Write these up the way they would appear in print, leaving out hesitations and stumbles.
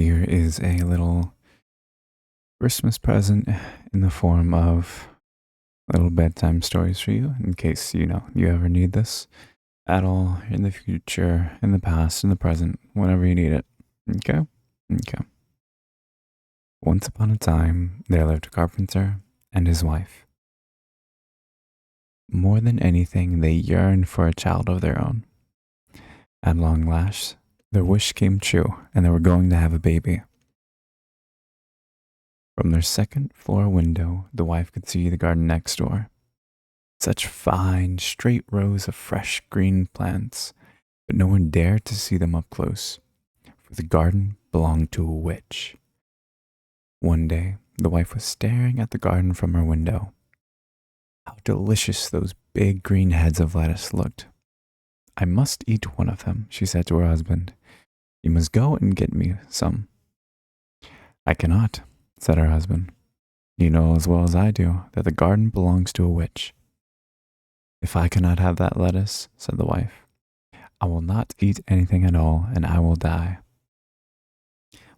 Here is a little Christmas present in the form of little bedtime stories for you in case you ever need this at all in the future, in the past, in the present, whenever you need it. Okay? Okay. Once upon a time, there lived a carpenter and his wife. More than anything, they yearned for a child of their own. At long last, their wish came true and they were going to have a baby. From their second floor window, the wife could see the garden next door. Such fine, straight rows of fresh green plants, but no one dared to see them up close, for the garden belonged to a witch. One day, the wife was staring at the garden from her window. How delicious those big green heads of lettuce looked. I must eat one of them, she said to her husband. You must go and get me some. I cannot, said her husband. You know as well as I do that the garden belongs to a witch. If I cannot have that lettuce, said the wife, I will not eat anything at all, and I will die.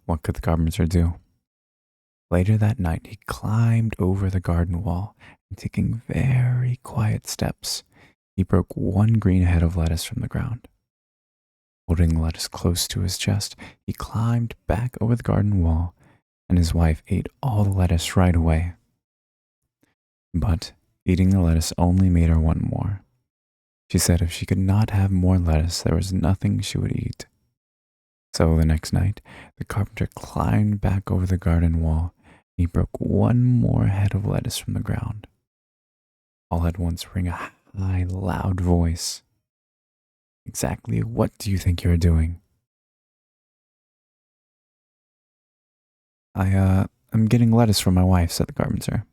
What could the carpenter do? Later that night, he climbed over the garden wall, and taking very quiet steps, he broke one green head of lettuce from the ground. Holding the lettuce close to his chest, he climbed back over the garden wall, and his wife ate all the lettuce right away. But eating the lettuce only made her want more. She said if she could not have more lettuce, there was nothing she would eat. So the next night, the carpenter climbed back over the garden wall, and he broke one more head of lettuce from the ground. All at once rang a high, loud voice. Exactly what do you think you're doing? I'm getting lettuce for my wife, said the carpenter.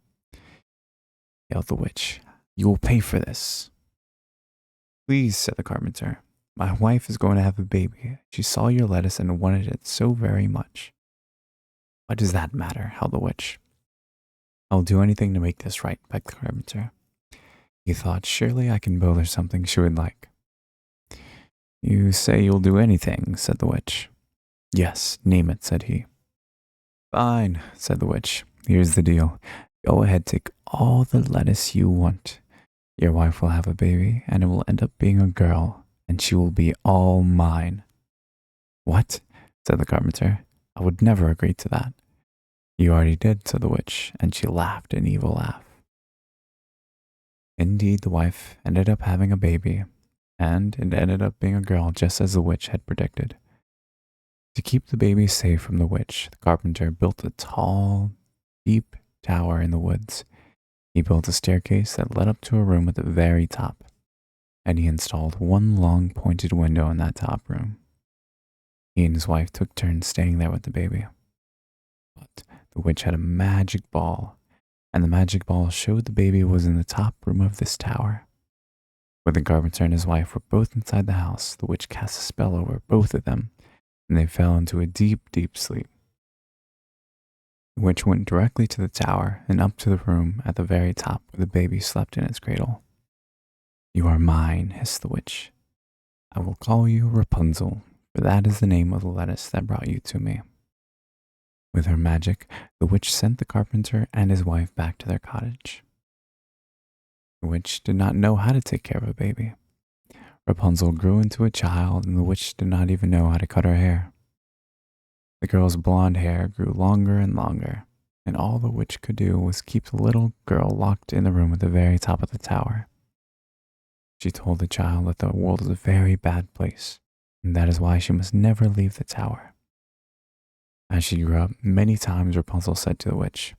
Yelled the witch. You will pay for this. Please, said the carpenter. My wife is going to have a baby. She saw your lettuce and wanted it so very much. What does that matter? Howled the witch. I'll do anything to make this right, begged the carpenter. He thought, surely I can build her something she would like. You say you'll do anything, said the witch. Yes, name it, said he. Fine, said the witch. Here's the deal. Go ahead, take all the lettuce you want. Your wife will have a baby, and it will end up being a girl, and she will be all mine. What? Said the carpenter. I would never agree to that. You already did, said the witch, and she laughed an evil laugh. Indeed, the wife ended up having a baby, and it ended up being a girl just as the witch had predicted. To keep the baby safe from the witch, the carpenter built a tall, deep tower in the woods. He built a staircase that led up to a room at the very top, and he installed one long pointed window in that top room. He and his wife took turns staying there with the baby. But the witch had a magic ball, and the magic ball showed the baby was in the top room of this tower. When the carpenter and his wife were both inside the house, the witch cast a spell over both of them, and they fell into a deep, deep sleep. The witch went directly to the tower and up to the room at the very top where the baby slept in its cradle. You are mine, hissed the witch. I will call you Rapunzel, for that is the name of the lettuce that brought you to me. With her magic, the witch sent the carpenter and his wife back to their cottage. The witch did not know how to take care of a baby. Rapunzel grew into a child, and the witch did not even know how to cut her hair. The girl's blonde hair grew longer and longer, and all the witch could do was keep the little girl locked in the room at the very top of the tower. She told the child that the world is a very bad place, and that is why she must never leave the tower. As she grew up, many times Rapunzel said to the witch,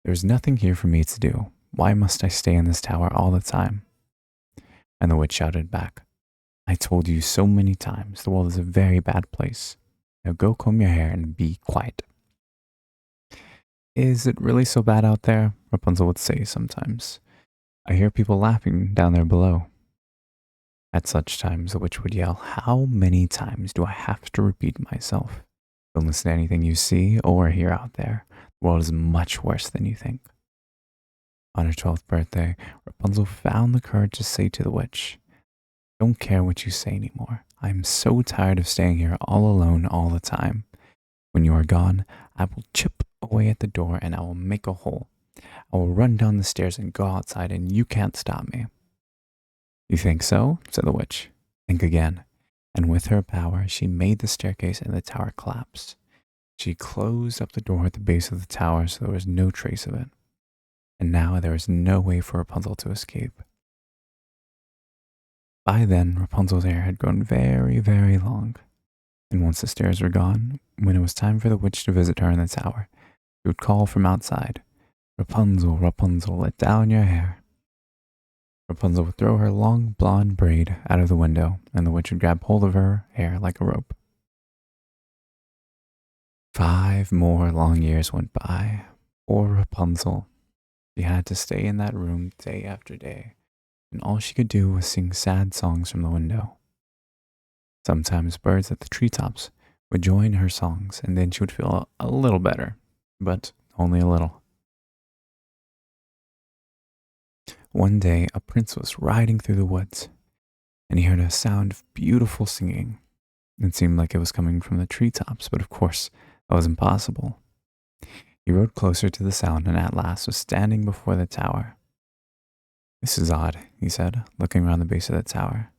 There is nothing here for me to do. Why must I stay in this tower all the time? And the witch shouted back, I told you so many times, the world is a very bad place. Now go comb your hair and be quiet. Is it really so bad out there? Rapunzel would say sometimes. I hear people laughing down there below. At such times, the witch would yell, How many times do I have to repeat myself? Don't listen to anything you see or hear out there. The world is much worse than you think. On her 12th birthday, Rapunzel found the courage to say to the witch, Don't care what you say anymore. I am so tired of staying here all alone all the time. When you are gone, I will chip away at the door and I will make a hole. I will run down the stairs and go outside, and you can't stop me." "You think so?" said the witch. "Think again." And with her power, she made the staircase and the tower collapse. She closed up the door at the base of the tower so there was no trace of it. And now there was no way for Rapunzel to escape. By then, Rapunzel's hair had grown very, very long. And once the stairs were gone, when it was time for the witch to visit her in the tower, she would call from outside, "Rapunzel, Rapunzel, let down your hair." Rapunzel would throw her long blonde braid out of the window, and the witch would grab hold of her hair like a rope. 5 more long years went by. Poor Rapunzel. She had to stay in that room day after day, and all she could do was sing sad songs from the window. Sometimes birds at the treetops would join her songs, and then she would feel a little better, but only a little. One day, a prince was riding through the woods, and he heard a sound of beautiful singing. It seemed like it was coming from the treetops, but of course, that was impossible. He rode closer to the sound and at last was standing before the tower. "This is odd," he said, looking around the base of the tower.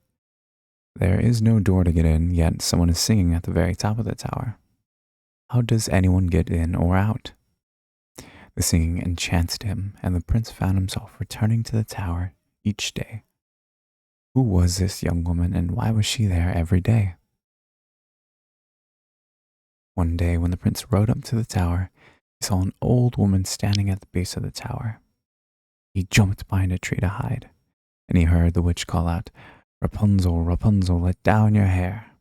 "There is no door to get in, yet someone is singing at the very top of the tower. How does anyone get in or out?" The singing enchanted him, and the prince found himself returning to the tower each day. Who was this young woman, and why was she there every day? One day, when the prince rode up to the tower, he saw an old woman standing at the base of the tower. He jumped behind a tree to hide, and he heard the witch call out, "Rapunzel, Rapunzel, let down your hair."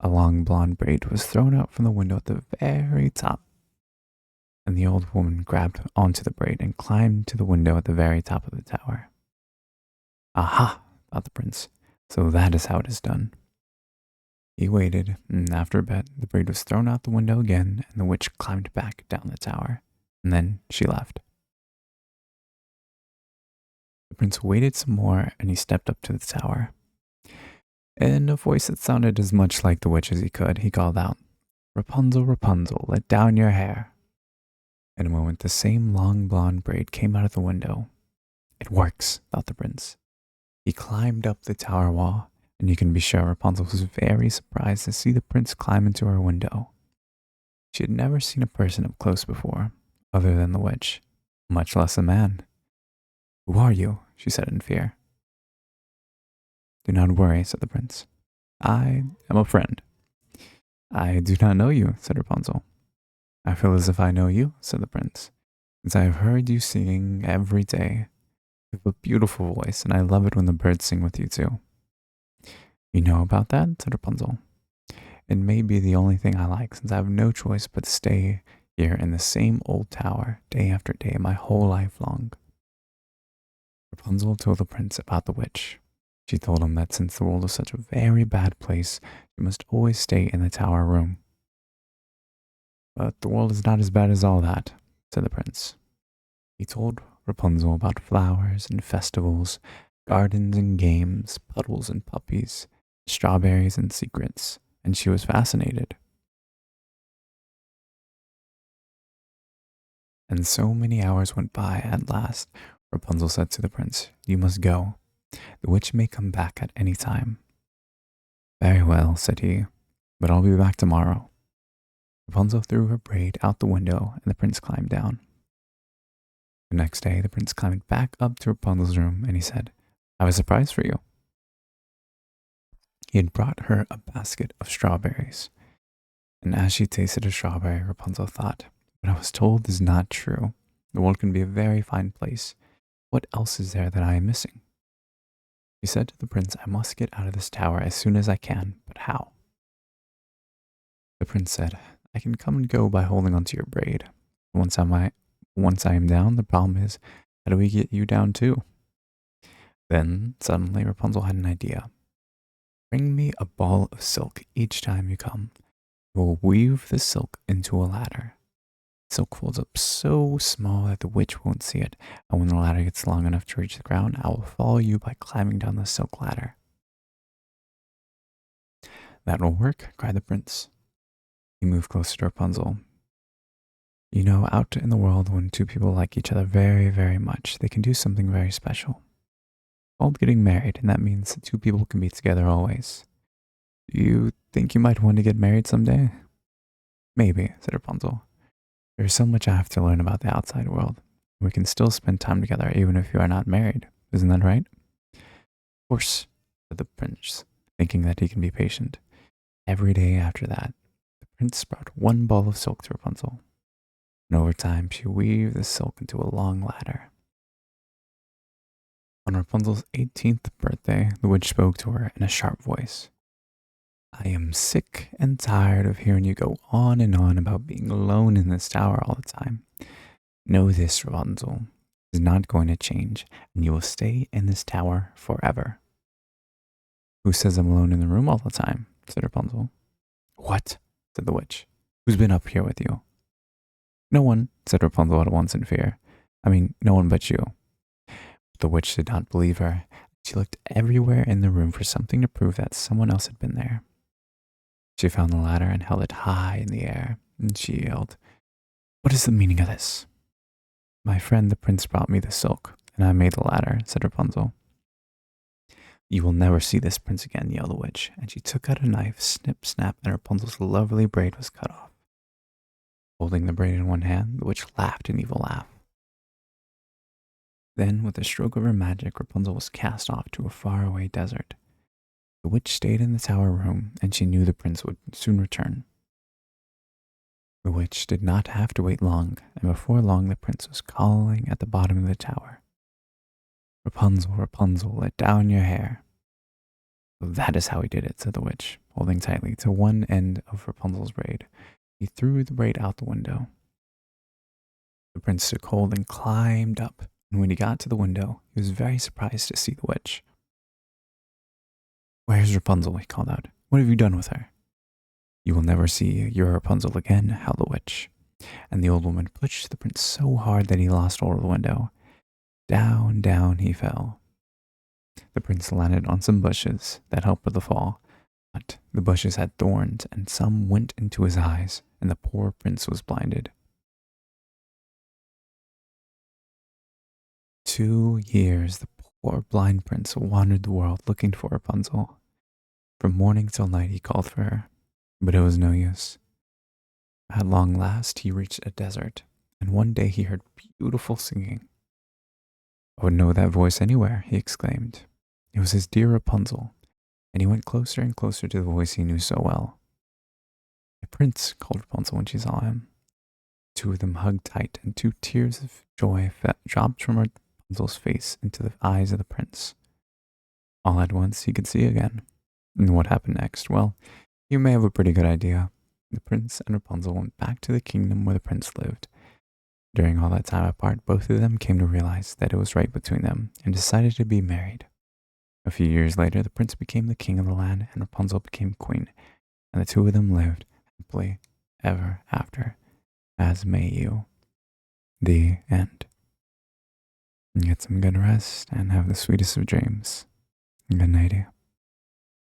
A long blonde braid was thrown out from the window at the very top, and the old woman grabbed onto the braid and climbed to the window at the very top of the tower. "Aha!" thought the prince. "So that is how it is done." He waited, and after a bit, the braid was thrown out the window again, and the witch climbed back down the tower, and then she left. The prince waited some more, and he stepped up to the tower. In a voice that sounded as much like the witch as he could, he called out, "Rapunzel, Rapunzel, let down your hair." In a moment, the same long blonde braid came out of the window. "It works," thought the prince. He climbed up the tower wall, and you can be sure Rapunzel was very surprised to see the prince climb into her window. She had never seen a person up close before, other than the witch, much less a man. "Who are you?" she said in fear. "Do not worry," said the prince. "I am a friend." "I do not know you," said Rapunzel. "I feel as if I know you," said the prince, "since I have heard you singing every day. You have a beautiful voice, and I love it when the birds sing with you too." "You know about that?" said Rapunzel. "It may be the only thing I like, since I have no choice but to stay here in the same old tower day after day my whole life long." Rapunzel told the prince about the witch. She told him that since the world is such a very bad place, she must always stay in the tower room. "But the world is not as bad as all that," said the prince. He told Rapunzel about flowers and festivals, gardens and games, puddles and puppies, strawberries and secrets, and she was fascinated. And so many hours went by. At last, Rapunzel said to the prince, "You must go. The witch may come back at any time." "Very well," said he, "but I'll be back tomorrow." Rapunzel threw her braid out the window, and the prince climbed down. The next day, the prince climbed back up to Rapunzel's room, and he said, "I have a surprise for you." He had brought her a basket of strawberries. And as she tasted a strawberry, Rapunzel thought, "What I was told is not true. The world can be a very fine place. What else is there that I am missing?" She said to the prince, "I must get out of this tower as soon as I can, but how?" The prince said, "I can come and go by holding onto your braid. Once I am down, the problem is, how do we get you down too?" Then, suddenly, Rapunzel had an idea. "Bring me a ball of silk each time you come. I will weave the silk into a ladder. Silk folds up so small that the witch won't see it, and when the ladder gets long enough to reach the ground, I will follow you by climbing down the silk ladder." "That will work," cried the prince. He moved closer to Rapunzel. You know, out in the world, when two people like each other very, very much, they can do something very special called getting married, and that means that two people can be together always. Do you think you might want to get married someday? Maybe, said Rapunzel. There's so much I have to learn about the outside world. We can still spend time together even if you are not married. Isn't that right? Of course, said the prince, thinking that he can be patient. Every day after that, the prince brought one ball of silk to Rapunzel, and over time she weaved the silk into a long ladder. On Rapunzel's 18th birthday, the witch spoke to her in a sharp voice. I am sick and tired of hearing you go on and on about being alone in this tower all the time. Know this, Rapunzel is not going to change, and you will stay in this tower forever. Who says I'm alone in the room all the time? Said Rapunzel. What? Said the witch. Who's been up here with you? No one, said Rapunzel at once in fear. I mean, no one but you. But the witch did not believe her. She looked everywhere in the room for something to prove that someone else had been there. She found the ladder and held it high in the air, and she yelled, What is the meaning of this? My friend the prince brought me the silk, and I made the ladder, said Rapunzel. You will never see this prince again, yelled the witch, and she took out a knife, snip, snap, and Rapunzel's lovely braid was cut off. Holding the braid in one hand, the witch laughed an evil laugh. Then, with a stroke of her magic, Rapunzel was cast off to a faraway desert. The witch stayed in the tower room, and she knew the prince would soon return. The witch did not have to wait long, and before long the prince was calling at the bottom of the tower. Rapunzel, Rapunzel, let down your hair. So that is how he did it, said the witch, holding tightly to one end of Rapunzel's braid. He threw the braid out the window. The prince took hold and climbed up, and when he got to the window, he was very surprised to see the witch. Where's Rapunzel? He called out. What have you done with her? You will never see your Rapunzel again, howled the witch. And the old woman pushed the prince so hard that he lost hold of the window. Down, down he fell. The prince landed on some bushes that helped with the fall, but the bushes had thorns, and some went into his eyes, and the poor prince was blinded. 2 years the poor blind prince wandered the world looking for Rapunzel. From morning till night he called for her, but it was no use. At long last he reached a desert, and one day he heard beautiful singing. I would know that voice anywhere, he exclaimed. It was his dear Rapunzel, and he went closer and closer to the voice he knew so well. "My prince," called Rapunzel when she saw him. The two of them hugged tight, and 2 tears of joy dropped from Rapunzel's face into the eyes of the prince. All at once he could see again. And what happened next? Well, you may have a pretty good idea. The prince and Rapunzel went back to the kingdom where the prince lived. During all that time apart, both of them came to realize that it was right between them and decided to be married. A few years later, the prince became the king of the land and Rapunzel became queen, and the two of them lived happily ever after, as may you. The end. Get some good rest and have the sweetest of dreams. Good night,